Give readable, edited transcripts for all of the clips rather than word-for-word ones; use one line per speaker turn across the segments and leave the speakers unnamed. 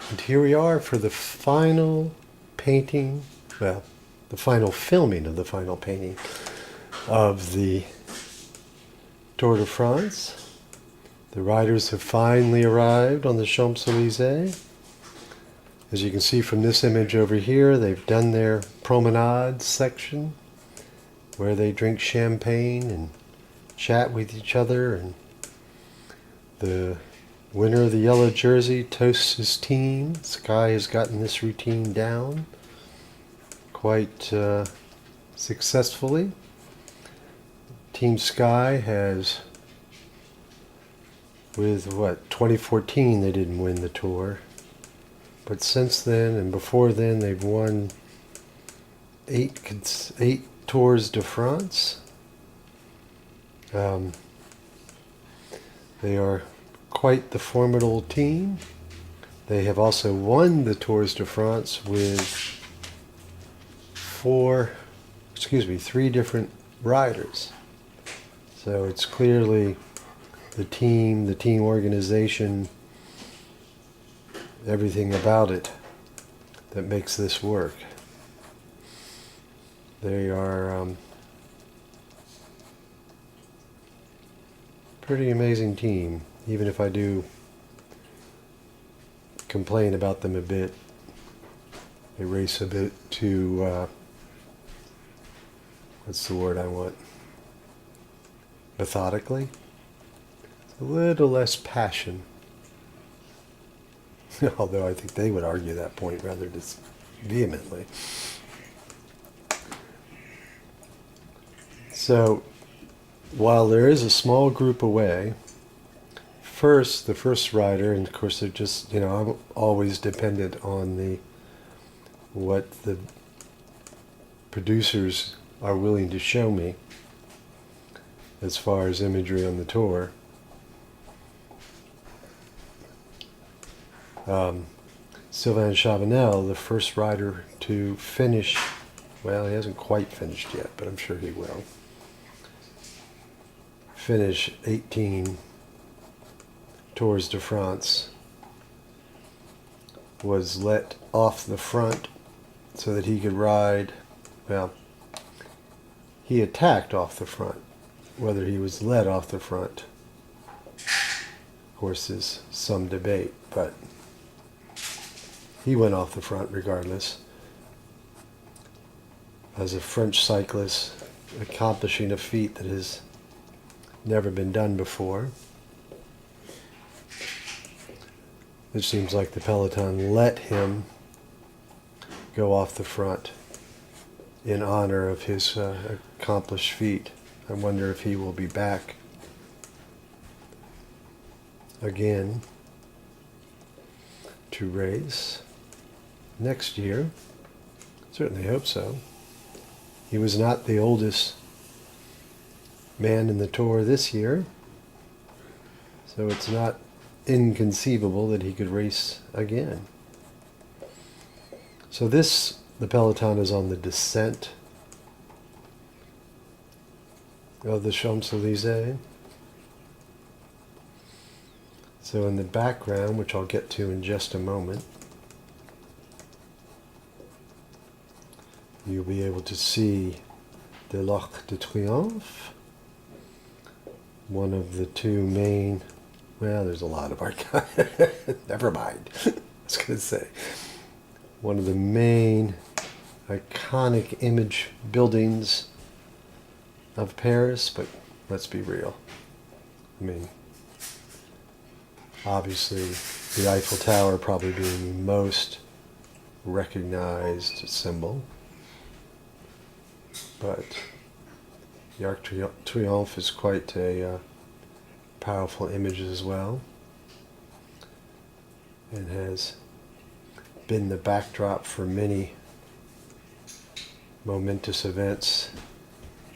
And here we are for the final painting, well, the final filming of the final painting of the Tour de France. The riders have finally arrived on the Champs-Élysées. As you can see from this image over here, they've done their promenade section where they drink champagne and chat with each other, and the winner of the yellow jersey toasts his team. Sky has gotten this routine down quite successfully. Team Sky has, with 2014 they didn't win the Tour, but since then and before then they've won eight Tours de France. They are quite the formidable team. They have also won the Tours de France with three different riders. So it's clearly the team organization, everything about it that makes this work. They are pretty amazing team, even if I do complain about them a bit. They race a bit too, what's the word I want? Methodically. A little less passion. Although I think they would argue that point rather vehemently. So, while there is a small group away, the first rider, and of course they're just, I'm always dependent on what the producers are willing to show me as far as imagery on the tour. Sylvain Chavanel, the first rider to finish, well, he hasn't quite finished yet, but I'm sure he will finish 18 Tours de France, was let off the front so that he could ride. Well, he attacked off the front. Whether he was let off the front, of course, is some debate, but he went off the front regardless. As a French cyclist, accomplishing a feat that has never been done before. It seems like the peloton let him go off the front in honor of his accomplished feat. I wonder if he will be back again to race next year. Certainly hope so. He was not the oldest man in the Tour this year, so it's not inconceivable that he could race again. So the peloton is on the descent of the Champs-Élysées. So in the background, which I'll get to in just a moment, you'll be able to see the L'Arc de Triomphe, one of the two main, well, there's a lot of never mind, I was going to say, one of the main iconic image buildings of Paris, but let's be real. I mean, obviously the Eiffel Tower probably being the most recognized symbol, but the Arc de Triomphe is quite a powerful image as well, and has been the backdrop for many momentous events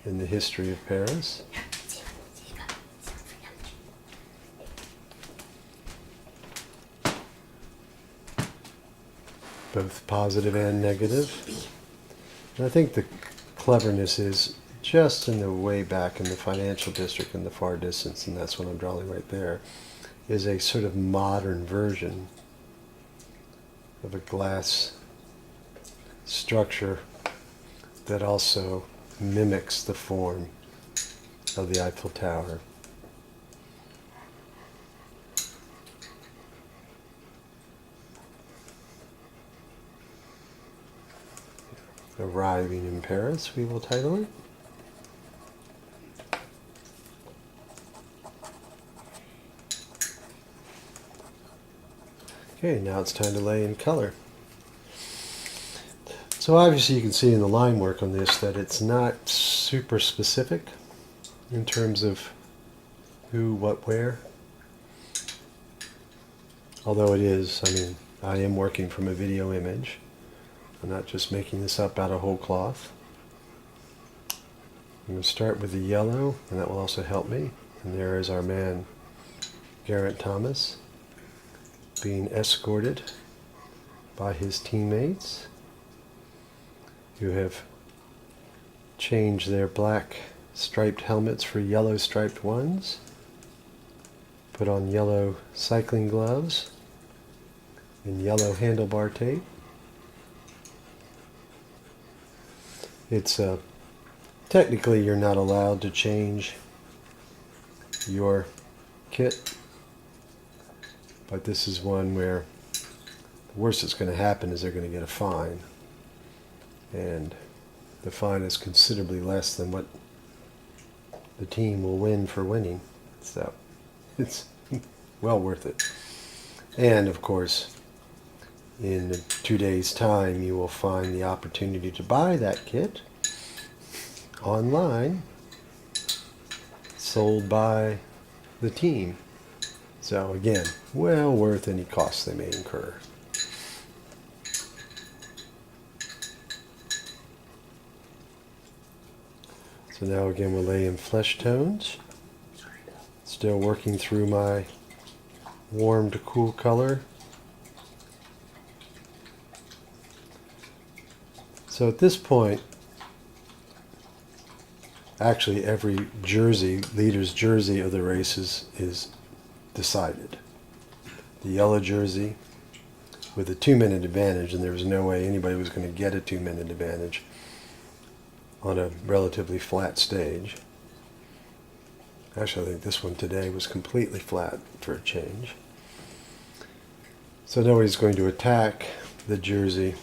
in the history of Paris. Both positive and negative. And I think the cleverness is just in the way back in the financial district in the far distance, and that's what I'm drawing right there, is a sort of modern version of a glass structure that also mimics the form of the Eiffel Tower. Arriving in Paris, we will title it. Okay, now it's time to lay in color. So obviously you can see in the line work on this that it's not super specific in terms of who, what, where. Although it is, I mean, I am working from a video image. I'm not just making this up out of whole cloth. I'm going to start with the yellow, and that will also help me. And there is our man, Geraint Thomas, being escorted by his teammates, who have changed their black striped helmets for yellow striped ones, put on yellow cycling gloves and yellow handlebar tape. It's technically you're not allowed to change your kit, but this is one where the worst that's going to happen is they're going to get a fine, and the fine is considerably less than what the team will win for winning, so it's well worth it. And of course, in 2 days' time, you will find the opportunity to buy that kit online, sold by the team. So again, well worth any costs they may incur. So now again we'll lay in flesh tones. Still working through my warm to cool color. So at this point, actually every jersey, leader's jersey of the races is decided. The yellow jersey with a 2-minute advantage, and there was no way anybody was going to get a 2-minute advantage on a relatively flat stage. Actually, I think this one today was completely flat for a change. So nobody's going to attack the jersey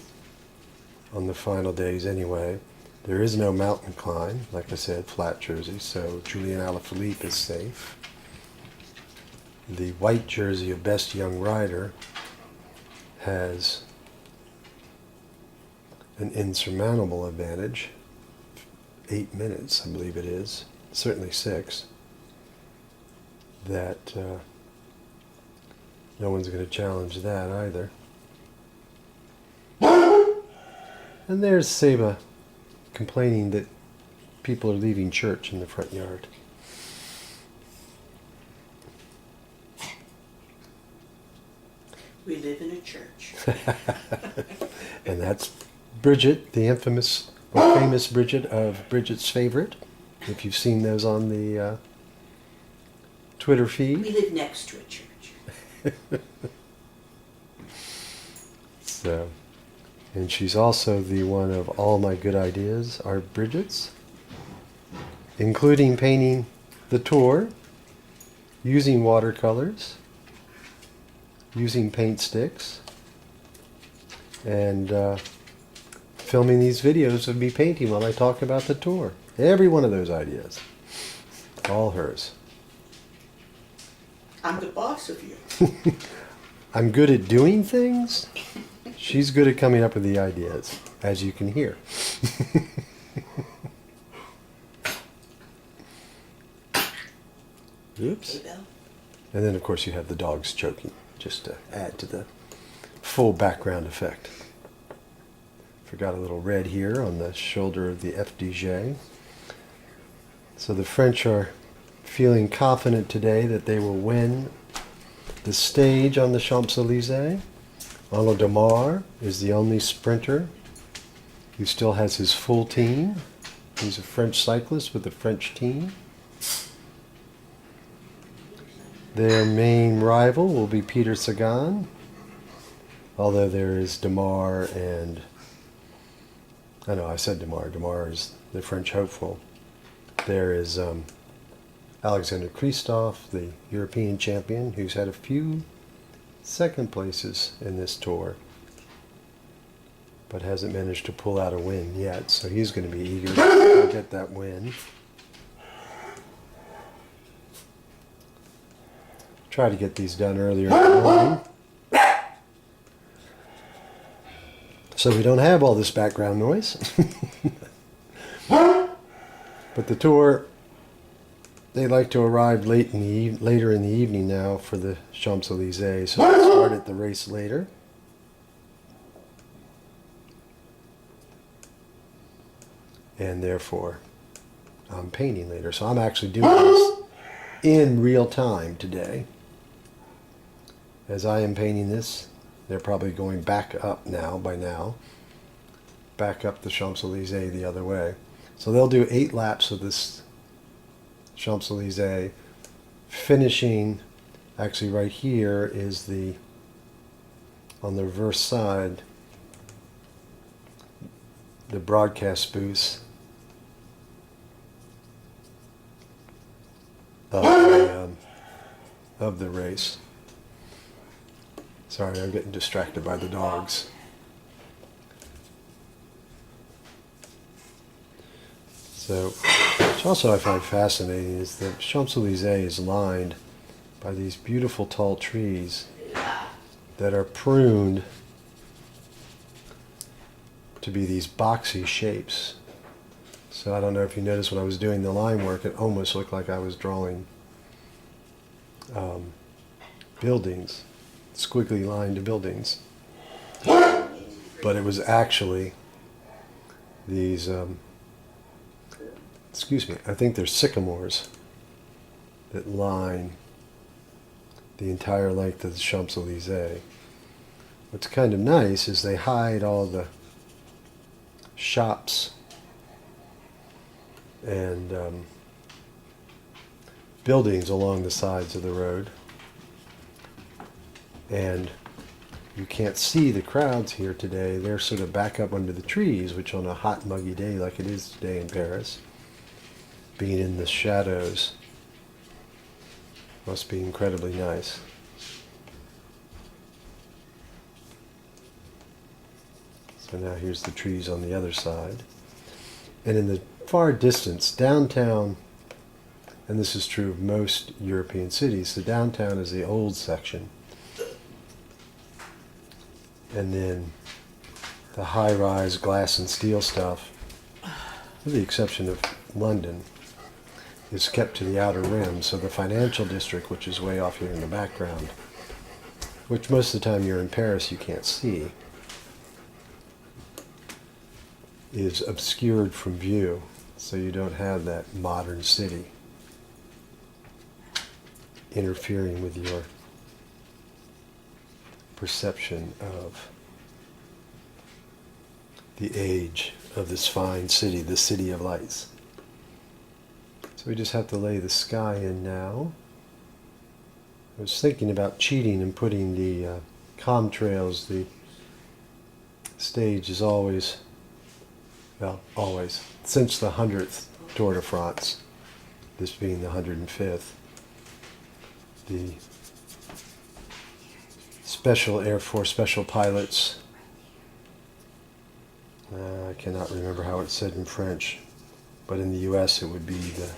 on the final days anyway. There is no mountain climb, like I said, flat jersey, so Julian Alaphilippe is safe. The white jersey of Best Young Rider has an insurmountable advantage. 8 minutes, I believe it is, certainly 6, that no one's going to challenge that either. And there's Seba complaining that people are leaving church in the front yard.
We live in a church.
And that's Bridget, the infamous or famous Bridget of Bridget's Favorite, if you've seen those on the Twitter feed.
We live next to a church.
So, and she's also the one of all my good ideas are Bridget's, including painting the tour, using watercolors, using paint sticks, and filming these videos of me painting while I talk about the tour. Every one of those ideas, all hers.
I'm the boss of you.
I'm good at doing things. She's good at coming up with the ideas, as you can hear. Oops.
Hey, Bill.
And then, of course, you have the dogs choking, just to add to the full background effect. Forgot a little red here on the shoulder of the FDJ. So the French are feeling confident today that they will win the stage on the Champs-Élysées. Arnaud Demar is the only sprinter who still has his full team. He's a French cyclist with the French team. Their main rival will be Peter Sagan. Although there is Demar and, I know I said Demar. Demar is the French hopeful. There is Alexander Kristoff, the European champion, who's had a few second places in this tour, but hasn't managed to pull out a win yet. So he's going to be eager to get that win. Try to get these done earlier in the morning, so we don't have all this background noise. But the tour, they like to arrive later in the evening now for the Champs-Élysées, so they started the race later. And therefore, I'm painting later. So I'm actually doing this in real time today. As I am painting this, they're probably going back up by now. Back up the Champs-Élysées the other way. So they'll do 8 laps of this Champs-Élysées, finishing, actually right here is on the reverse side, the broadcast booth of the race. Sorry, I'm getting distracted by the dogs. So, which also I find fascinating is that Champs-Élysées is lined by these beautiful tall trees that are pruned to be these boxy shapes. So I don't know if you noticed when I was doing the line work, it almost looked like I was drawing buildings, squiggly lined buildings. But it was actually these, I think they're sycamores that line the entire length of the Champs-Élysées. What's kind of nice is they hide all the shops and buildings along the sides of the road, and you can't see the crowds here today. They're sort of back up under the trees, which on a hot, muggy day like it is today in Paris, being in the shadows must be incredibly nice. So now here's the trees on the other side. And in the far distance, downtown, and this is true of most European cities, the downtown is the old section. And then the high-rise glass and steel stuff, with the exception of London, is kept to the outer rim. So the financial district, which is way off here in the background, which most of the time you're in Paris you can't see, is obscured from view, so you don't have that modern city interfering with your perception of the age of this fine city, the City of Lights. So we just have to lay the sky in now. I was thinking about cheating and putting the contrails. The stage is always, since the 100th Tour de France, this being the 105th, the Special Air Force Special Pilots, I cannot remember how it's said in French, but in the US it would be the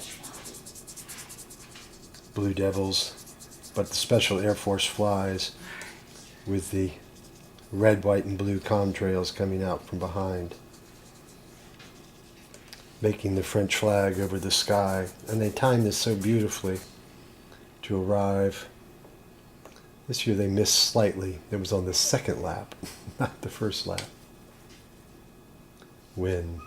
Blue Devils, but the Special Air Force flies with the red, white, and blue contrails coming out from behind, making the French flag over the sky. And they timed this so beautifully to arrive. This year they missed slightly. It was on the second lap, not the first lap, when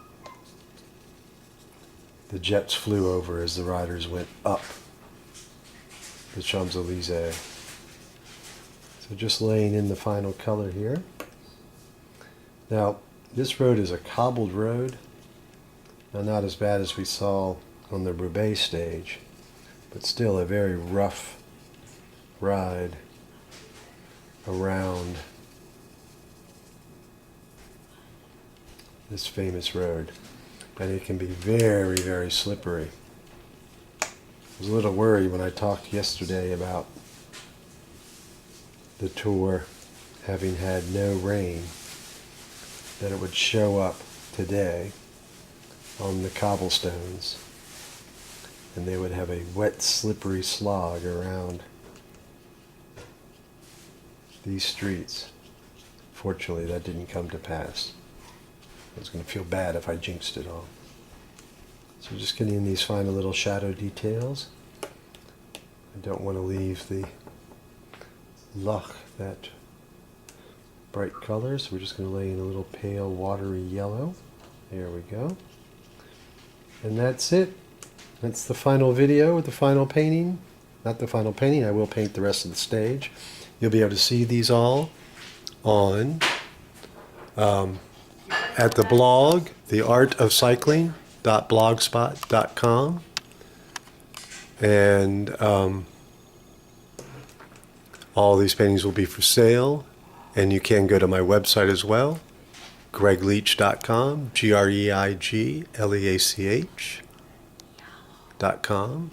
the jets flew over as the riders went up the Champs-Élysées. So just laying in the final color here. Now, this road is a cobbled road. Now, not as bad as we saw on the Roubaix stage, but still a very rough ride around this famous road. And it can be very, very slippery. I was a little worried when I talked yesterday about the tour having had no rain, that it would show up today on the cobblestones and they would have a wet, slippery slog around these streets. Fortunately, that didn't come to pass. I was going to feel bad if I jinxed it all. So just getting these final little shadow details. I don't want to leave the luck that bright color, so we're just going to lay in a little pale watery yellow. There we go. And that's it. That's the final video with the final painting. Not the final painting, I will paint the rest of the stage. You'll be able to see these all on at the blog, theartofcycling.blogspot.com. And all these paintings will be for sale. And you can go to my website as well, gregleach.com, GREIGLEACH.com.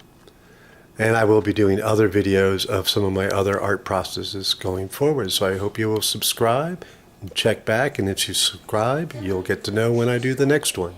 And I will be doing other videos of some of my other art processes going forward. So I hope you will subscribe and check back. And if you subscribe, you'll get to know when I do the next one.